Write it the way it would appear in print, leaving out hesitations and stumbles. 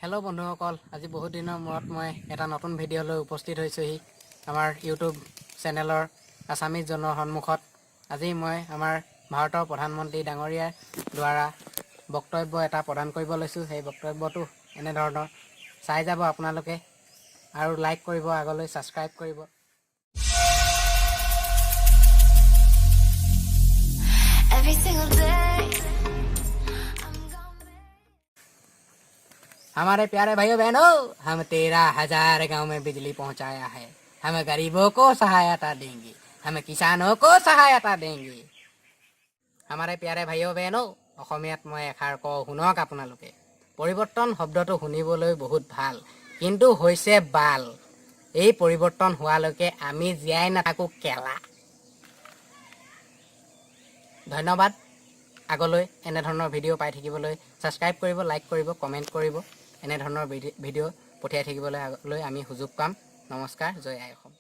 Hello' বন্ধুসকল, আজি বহুত দিনৰ মূৰত মই এটা নতুন ভিডিঅ' লৈ উপস্থিত হৈছোঁহি আমাৰ ইউটিউব চেনেলৰ আছামিজজনৰ সন্মুখত। আজি মই আমাৰ ভাৰতৰ প্ৰধানমন্ত্ৰী ডাঙৰীয়াৰ দ্বাৰা বক্তব্য এটা প্ৰদান কৰিব লৈছোঁ। সেই বক্তব্যটো এনেধৰণৰ, চাই যাব আপোনালোকে আৰু লাইক কৰিব, আগলৈ ছাবস্ক্ৰাইব কৰিব। Every single day हमारे प्यारे भाइयों बहनों, हम 13,000 गांव में बिजली पहुंचाया है। हम गरीबों को सहायता देंगे, हम किसानों को सहायता देंगे। हमारे प्यारे भाइयों बहनों, অসমীয়াত মই এষাৰ কওঁ, শুনক আপোনালোকে। পৰিৱৰ্তন শব্দটো শুনিবলৈ বহুত ভাল, কিন্তু হৈছে বাল। এই পৰিৱৰ্তন হোৱালৈকে আমি জীয়াই নাথাকো কেলা। ধন্যবাদ। আগলৈ এনেধৰণৰ ভিডিঅ' পাই থাকিবলৈ ছাবস্ক্ৰাইব কৰিব, লাইক কৰিব, কমেণ্ট কৰিব। এনেধৰণৰ ভিডিঅ' পঠিয়াই থাকিবলৈ আগলৈ আমি সুযোগ পাম। নমস্কাৰ, জয় আই অসম।